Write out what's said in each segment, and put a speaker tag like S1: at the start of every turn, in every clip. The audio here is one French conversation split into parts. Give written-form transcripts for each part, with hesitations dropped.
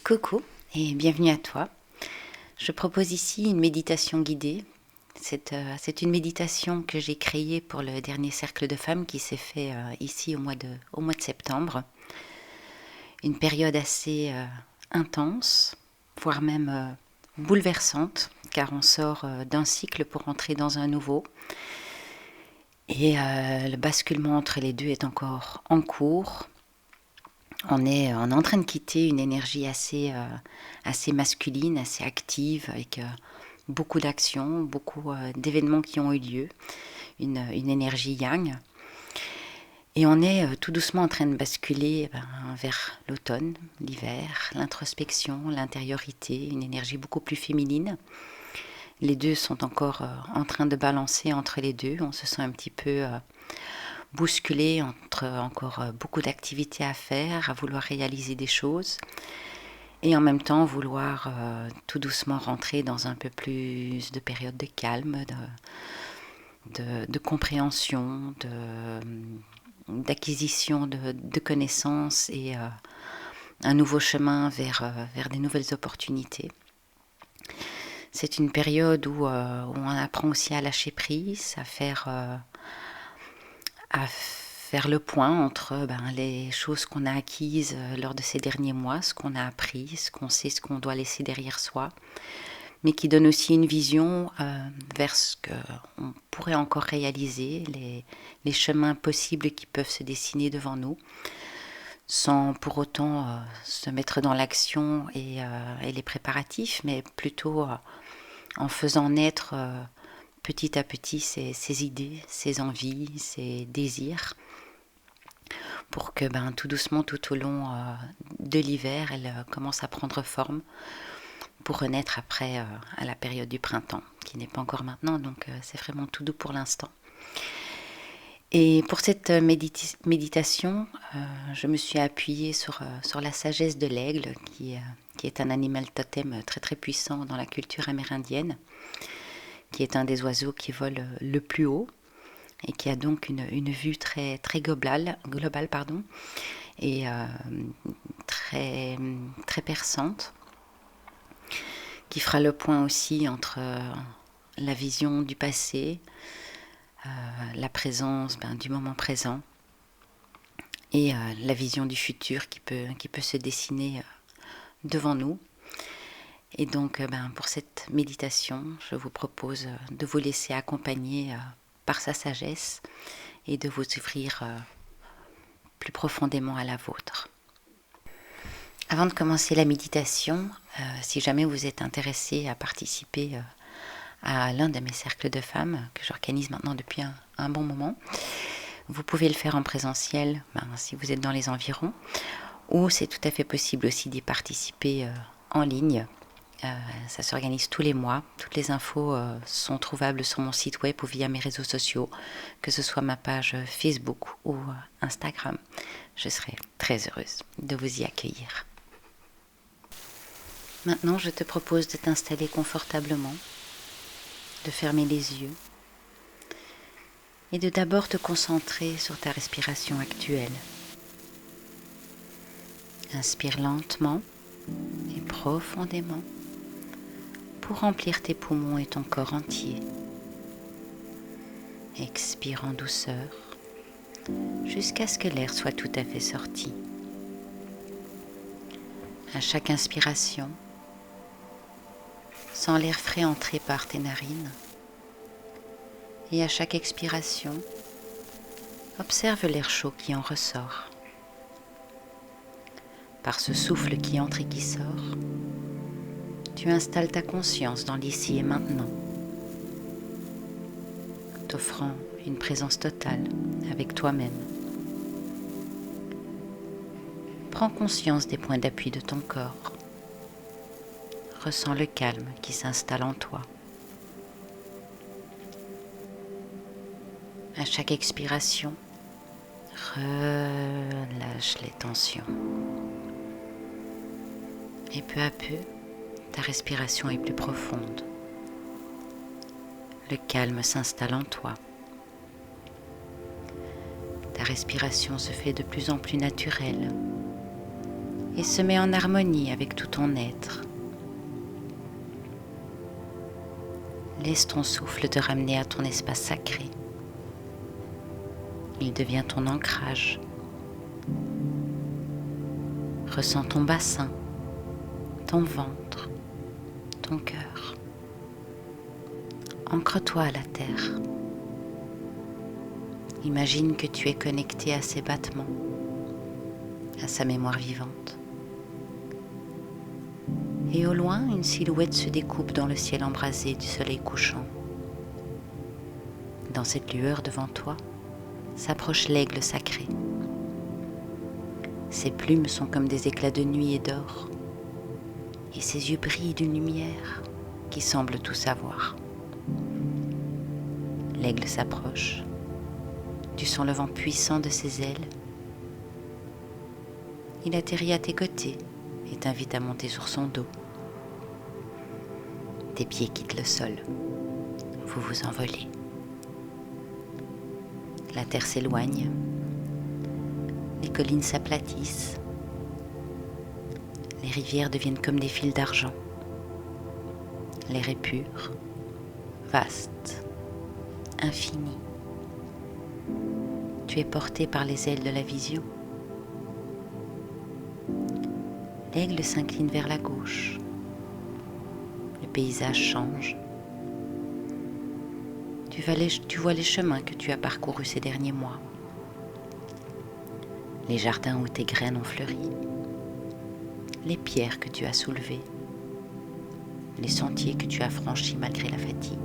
S1: Coucou et bienvenue à toi. Je propose ici une méditation guidée. C'est une méditation que j'ai créée pour le dernier cercle de femmes qui s'est fait ici au mois de septembre. Une période assez intense, voire même bouleversante, car on sort d'un cycle pour entrer dans un nouveau. Et le basculement entre les deux est encore en cours. On est en train de quitter une énergie assez masculine, assez active, avec beaucoup d'actions, beaucoup d'événements qui ont eu lieu, une énergie yang. Et on est tout doucement en train de basculer vers l'automne, l'hiver, l'introspection, l'intériorité, une énergie beaucoup plus féminine. Les deux sont encore en train de balancer entre les deux. On se sent un petit peu bousculé entre encore beaucoup d'activités à faire, à vouloir réaliser des choses et en même temps vouloir tout doucement rentrer dans un peu plus de période de calme, de compréhension, d'acquisition de connaissances et un nouveau chemin vers des nouvelles opportunités. C'est une période où on apprend aussi à lâcher prise, à faire le point entre les choses qu'on a acquises lors de ces derniers mois, ce qu'on a appris, ce qu'on sait, ce qu'on doit laisser derrière soi, mais qui donne aussi une vision vers ce qu'on pourrait encore réaliser, les chemins possibles qui peuvent se dessiner devant nous, sans pour autant se mettre dans l'action et les préparatifs, mais plutôt en faisant naître petit à petit ces idées, ces envies, ces désirs, pour que tout doucement, tout au long de l'hiver, elle commence à prendre forme pour renaître après à la période du printemps, qui n'est pas encore maintenant, donc c'est vraiment tout doux pour l'instant. Et pour cette méditation, je me suis appuyée sur la sagesse de l'aigle, qui est un animal totem très très puissant dans la culture amérindienne, qui est un des oiseaux qui vole le plus haut, et qui a donc une vue très, très globale et très, très perçante, qui fera le point aussi entre la vision du passé, la présence du moment présent et la vision du futur qui peut se dessiner devant nous. Et donc pour cette méditation, je vous propose de vous laisser accompagner par sa sagesse et de vous ouvrir plus profondément à la vôtre. Avant de commencer la méditation, si jamais vous êtes intéressé à participer à l'un de mes cercles de femmes que j'organise maintenant depuis un bon moment, vous pouvez le faire en présentiel si vous êtes dans les environs, ou c'est tout à fait possible aussi d'y participer en ligne. Ça s'organise tous les mois. Toutes les infos sont trouvables sur mon site web ou via mes réseaux sociaux, que ce soit ma page Facebook ou Instagram. Je serai très heureuse de vous y accueillir. Maintenant, je te propose de t'installer confortablement, de fermer les yeux et de d'abord te concentrer sur ta respiration actuelle. Inspire lentement et profondément pour remplir tes poumons et ton corps entier. Expire en douceur jusqu'à ce que l'air soit tout à fait sorti. À chaque inspiration, sens l'air frais entrer par tes narines. Et à chaque expiration, observe l'air chaud qui en ressort. Par ce souffle qui entre et qui sort, tu installes ta conscience dans l'ici et maintenant, t'offrant une présence totale avec toi-même. Prends conscience des points d'appui de ton corps. Ressens le calme qui s'installe en toi. À chaque expiration, relâche les tensions. Et peu à peu, ta respiration est plus profonde. Le calme s'installe en toi. Ta respiration se fait de plus en plus naturelle, et se met en harmonie avec tout ton être. Laisse ton souffle te ramener à ton espace sacré. Il devient ton ancrage. Ressens ton bassin, ton ventre, ton cœur. Ancre-toi à la terre. Imagine que tu es connecté à ses battements, à sa mémoire vivante. Et au loin, une silhouette se découpe dans le ciel embrasé du soleil couchant. Dans cette lueur devant toi, s'approche l'aigle sacré. Ses plumes sont comme des éclats de nuit et d'or, et ses yeux brillent d'une lumière qui semble tout savoir. L'aigle s'approche. Tu sens le vent puissant de ses ailes. Il atterrit à tes côtés et t'invite à monter sur son dos. Tes pieds quittent le sol. Vous vous envolez. La terre s'éloigne. Les collines s'aplatissent. Les rivières deviennent comme des fils d'argent. L'air est pur, vaste, infini. Tu es porté par les ailes de la vision. L'aigle s'incline vers la gauche. Le paysage change. Tu vois les chemins que tu as parcourus ces derniers mois. Les jardins où tes graines ont fleuri. Les pierres que tu as soulevées. Les sentiers que tu as franchis malgré la fatigue.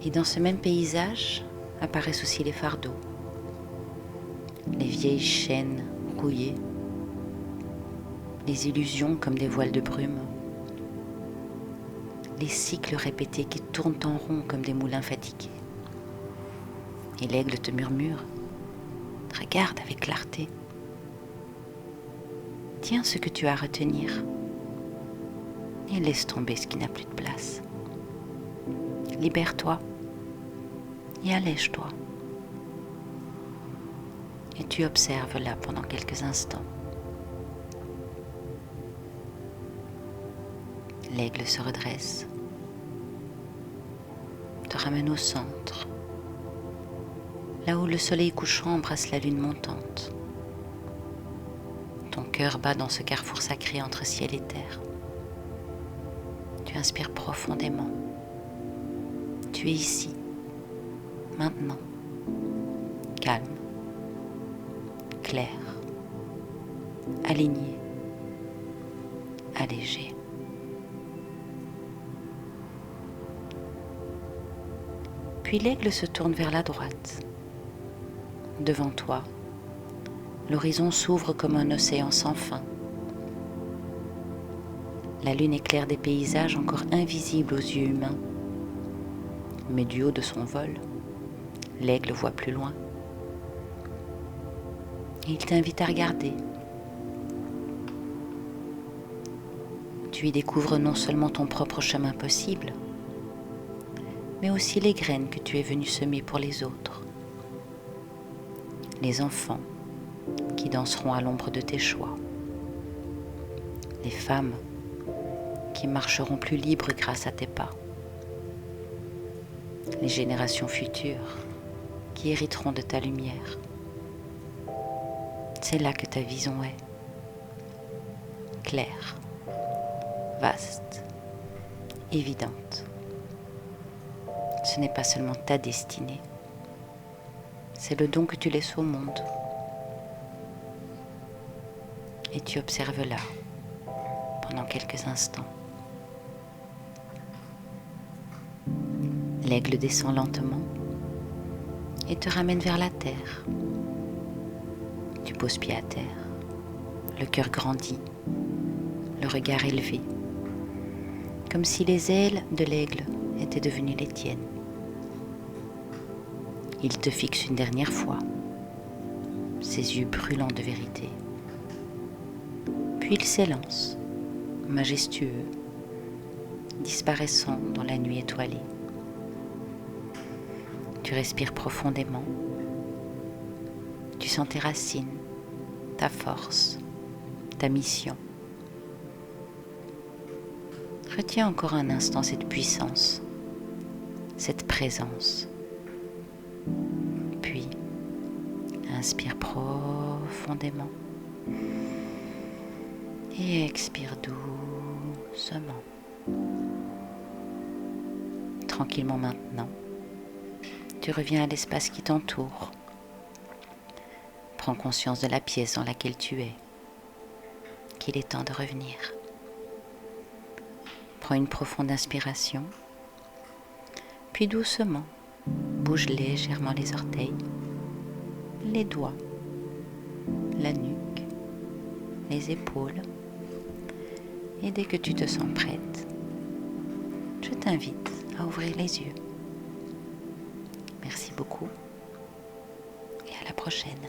S1: Et dans ce même paysage apparaissent aussi les fardeaux. Les vieilles chaînes rouillées. Les illusions comme des voiles de brume. Les cycles répétés qui tournent en rond comme des moulins fatigués. Et l'aigle te murmure, regarde avec clarté. Tiens ce que tu as à retenir et laisse tomber ce qui n'a plus de place. Libère-toi et allège-toi. Et tu observes là pendant quelques instants. L'aigle se redresse, te ramène au centre, là où le soleil couchant embrasse la lune montante. Ton cœur bat dans ce carrefour sacré entre ciel et terre. Tu inspires profondément. Tu es ici, maintenant, calme, clair, aligné, allégé. Puis l'aigle se tourne vers la droite. Devant toi, l'horizon s'ouvre comme un océan sans fin. La lune éclaire des paysages encore invisibles aux yeux humains. Mais du haut de son vol, l'aigle voit plus loin. Et il t'invite à regarder. Tu y découvres non seulement ton propre chemin possible, mais aussi les graines que tu es venu semer pour les autres. Les enfants qui danseront à l'ombre de tes choix. Les femmes qui marcheront plus libres grâce à tes pas. Les générations futures qui hériteront de ta lumière. C'est là que ta vision est. Claire, vaste, évidente. Ce n'est pas seulement ta destinée, c'est le don que tu laisses au monde. Et tu observes là, pendant quelques instants. L'aigle descend lentement et te ramène vers la terre. Tu poses pied à terre, le cœur grandit, le regard élevé, comme si les ailes de l'aigle étaient devenues les tiennes. Il te fixe une dernière fois, ses yeux brûlants de vérité. Puis il s'élance, majestueux, disparaissant dans la nuit étoilée. Tu respires profondément. Tu sens tes racines, ta force, ta mission. Retiens encore un instant cette puissance, cette présence. Puis, inspire profondément et expire doucement. Tranquillement maintenant, tu reviens à l'espace qui t'entoure. Prends conscience de la pièce dans laquelle tu es, qu'il est temps de revenir. Prends une profonde inspiration, puis doucement, bouge légèrement les orteils, les doigts, la nuque, les épaules. Et dès que tu te sens prête, je t'invite à ouvrir les yeux. Merci beaucoup et à la prochaine.